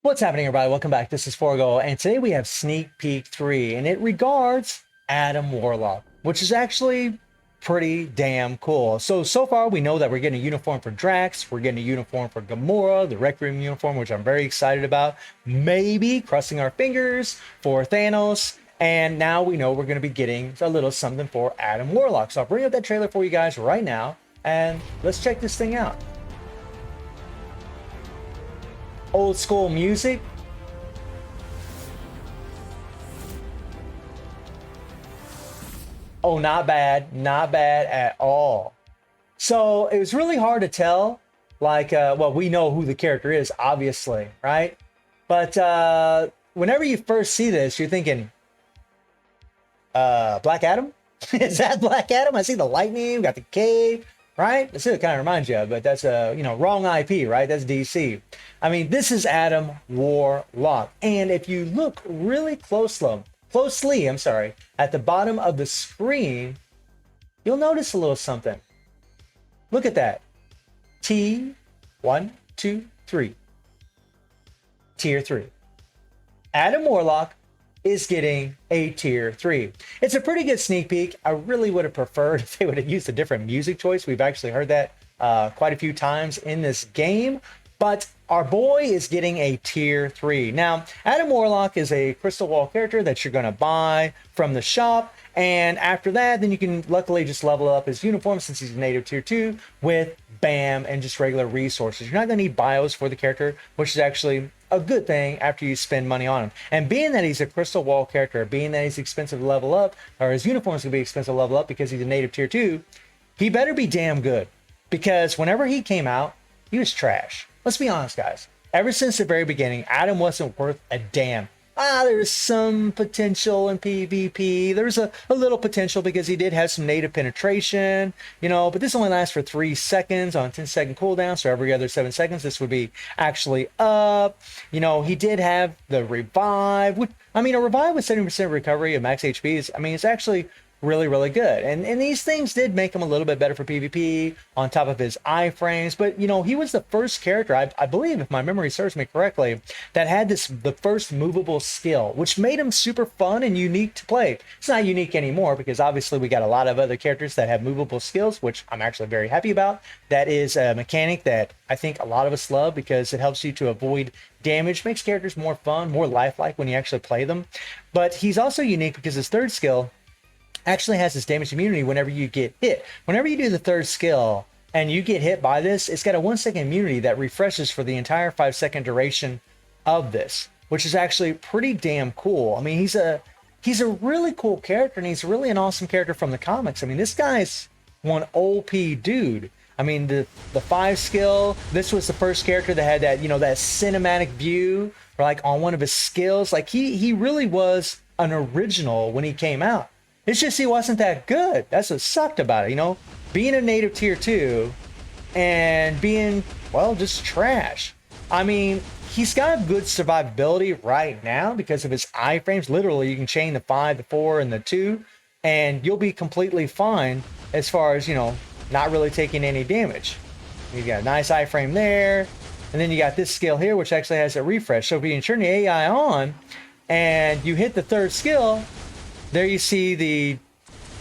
What's happening, everybody? Welcome back. This is Forgo, and today we have Sneak Peek 3, and it regards Adam Warlock, which is actually pretty damn cool. So far we know that we're getting a uniform for Drax, we're getting a uniform for Gamora, the Rec Room uniform, which I'm very excited about. Maybe, crossing our fingers, for Thanos, and now we know we're going to be getting a little something for Adam Warlock. So I'll bring up that trailer for you guys right now, and let's check this thing out. Old school music. Oh, not bad. Not bad at all. So it was really hard to tell. Like, well, we know who the character is, obviously, right? But whenever you first see this, you're thinking, Black Adam? Is that Black Adam? I see the lightning, got the cave, right? That's what it kind of reminds you of, but that's wrong IP, right? That's DC. I mean, this is Adam Warlock. And if you look really closely, at the bottom of the screen, you'll notice a little something. Look at that. T1, 2, 3. Tier 3. Adam Warlock is getting a tier 3. It's a pretty good sneak peek. I really would have preferred if they would have used a different music choice. We've actually heard that quite a few times in this game, but our boy is getting a tier 3. Now, Adam Warlock is a crystal wall character that you're going to buy from the shop, and after that, then you can luckily just level up his uniform since he's a native tier 2 with BAM and just regular resources. You're not going to need bios for the character, which is actually a good thing after you spend money on him. And being that he's a crystal wall character, being that he's expensive to level up, or his uniform is going to be expensive to level up because he's a native tier 2, he better be damn good. Because whenever he came out, he was trash. Let's be honest, guys. Ever since the very beginning, Adam wasn't worth a damn. There was some potential in PvP. There's a little potential because he did have some native penetration, but this only lasts for 3 seconds on a 10-second cooldown. So every other 7 seconds, this would be actually up. He did have the revive. A revive with 70% recovery of max HP is, it's actually really, really good. And these things did make him a little bit better for PvP on top of his iframes. But, he was the first character, I believe, if my memory serves me correctly, that had the first movable skill, which made him super fun and unique to play. It's not unique anymore because obviously we got a lot of other characters that have movable skills, which I'm actually very happy about. That is a mechanic that I think a lot of us love because it helps you to avoid damage, makes characters more fun, more lifelike when you actually play them. But he's also unique because his third skill actually has this damage immunity whenever you get hit. Whenever you do the third skill and you get hit by this, it's got a 1-second immunity that refreshes for the entire 5-second duration of this, which is actually pretty damn cool. He's a really cool character, and he's really an awesome character from the comics. This guy's one OP dude. The 5 skill, this was the first character that had that, that cinematic view, or like on one of his skills. Like he really was an original when he came out. It's just he wasn't that good. That's what sucked about it, Being a native tier 2 and being, well, just trash. He's got good survivability right now because of his iframes. Literally, you can chain the 5, the 4, and the 2, and you'll be completely fine as far as, not really taking any damage. You got a nice iframe there, and then you got this skill here, which actually has a refresh. So if you turn the AI on and you hit the third skill, there you see the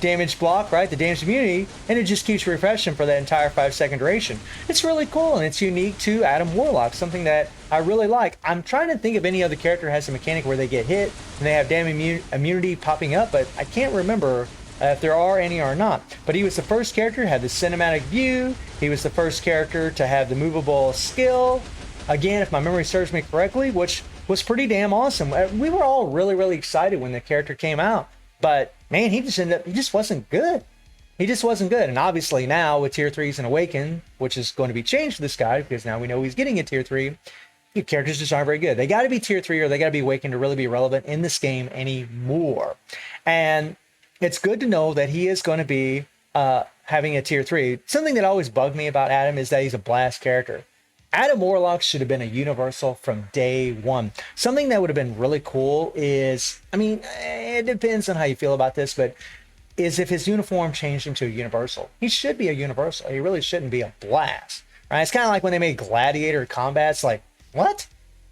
damage block, right? The damage immunity, and it just keeps refreshing for that entire 5-second duration. It's really cool, and it's unique to Adam Warlock, something that I really like. I'm trying to think of any other character has a mechanic where they get hit and they have damage immunity popping up, but I can't remember if there are any or not. But he was the first character to have the cinematic view. He was the first character to have the movable skill. Again, if my memory serves me correctly, which was pretty damn awesome. We were all really, really excited when the character came out. But man, he just wasn't good. He just wasn't good. And obviously now with tier 3s and Awaken, which is going to be changed for this guy because now we know he's getting a tier 3, the characters just aren't very good. They got to be tier 3 or they got to be Awakened to really be relevant in this game anymore. And it's good to know that he is going to be having a tier 3. Something that always bugged me about Adam is that he's a blast character. Adam Warlock should have been a universal from day one. Something that would have been really cool is, it depends on how you feel about this, but is if his uniform changed him to a universal. He should be a universal. He really shouldn't be a blast, right? It's kind of like when they made gladiator combats, like, what?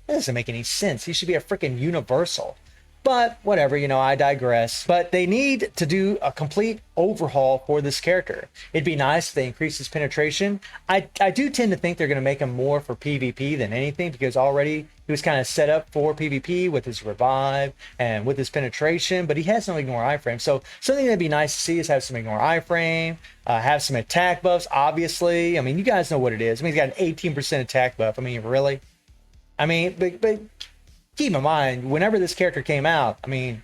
That doesn't make any sense. He should be a freaking universal. But whatever, you know, I digress. But they need to do a complete overhaul for this character. It'd be nice if they increase his penetration. I do tend to think they're going to make him more for PvP than anything, because already he was kind of set up for PvP with his revive and with his penetration, but he has no ignore iframe. So something that'd be nice to see is have some ignore iframe, have some attack buffs, obviously. I mean, you guys know what it is. I mean, he's got an 18% attack buff. I mean, really? I mean, but keep in mind, whenever this character came out, I mean,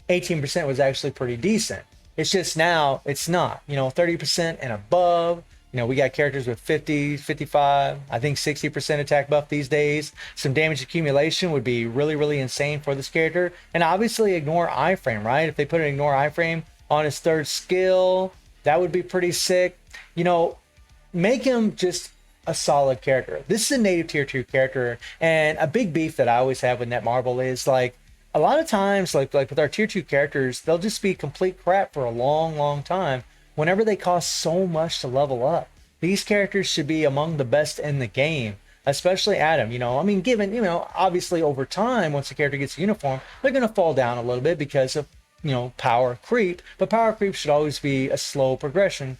18% was actually pretty decent. It's just now it's not, you know, 30% and above. You know, we got characters with 50, 55, I think 60% attack buff these days. Some damage accumulation would be really, really insane for this character. And obviously ignore iframe, right? If they put an ignore iframe on his third skill, that would be pretty sick. You know, make him just a solid character. This is a native tier 2 character, and a big beef that I always have with Netmarble is, like, a lot of times, like with our tier 2 characters, they'll just be complete crap for a long time whenever they cost so much to level up. These characters should be among the best in the game, especially Adam. You know, I mean, given, you know, obviously over time, once the character gets a uniform, they're going to fall down a little bit because of, you know, power creep, but power creep should always be a slow progression.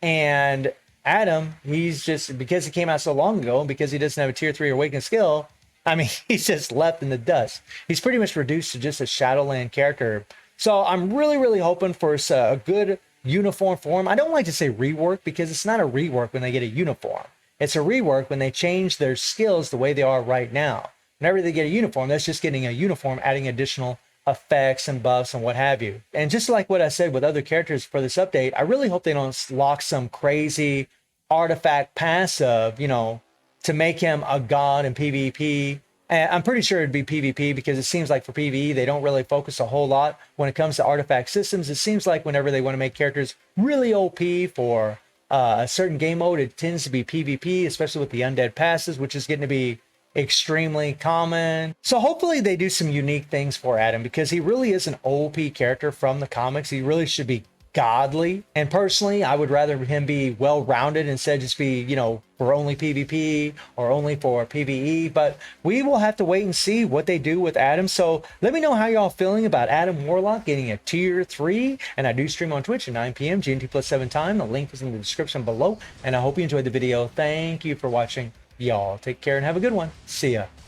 And Adam, he's just, because he came out so long ago and because he doesn't have a tier 3 awakened skill, I mean, he's just left in the dust. He's pretty much reduced to just a Shadowland character. So I'm really hoping for a good uniform for him. I don't like to say rework, because it's not a rework when they get a uniform. It's a rework when they change their skills the way they are right now. Whenever they get a uniform, that's just getting a uniform, adding additional effects and buffs and what have you. And just like what I said with other characters for this update, I really hope they don't lock some crazy artifact passive, you know, to make him a god in PvP. And I'm pretty sure it'd be PvP, because it seems like for PvE, they don't really focus a whole lot when it comes to artifact systems. It seems like whenever they want to make characters really OP for a certain game mode, it tends to be PvP, especially with the undead passes, which is getting to be extremely common. So hopefully they do some unique things for Adam, because he really is an OP character from the comics. He really should be godly, and personally I would rather him be well-rounded instead of just be, you know, for only PvP or only for PvE. But we will have to wait and see what they do with Adam. So let me know how y'all feeling about Adam Warlock getting a tier 3. And I do stream on Twitch at 9 p.m. GMT+7 time. The link is in the description below, and I hope you enjoyed the video. Thank you for watching. Y'all take care and have a good one. See ya.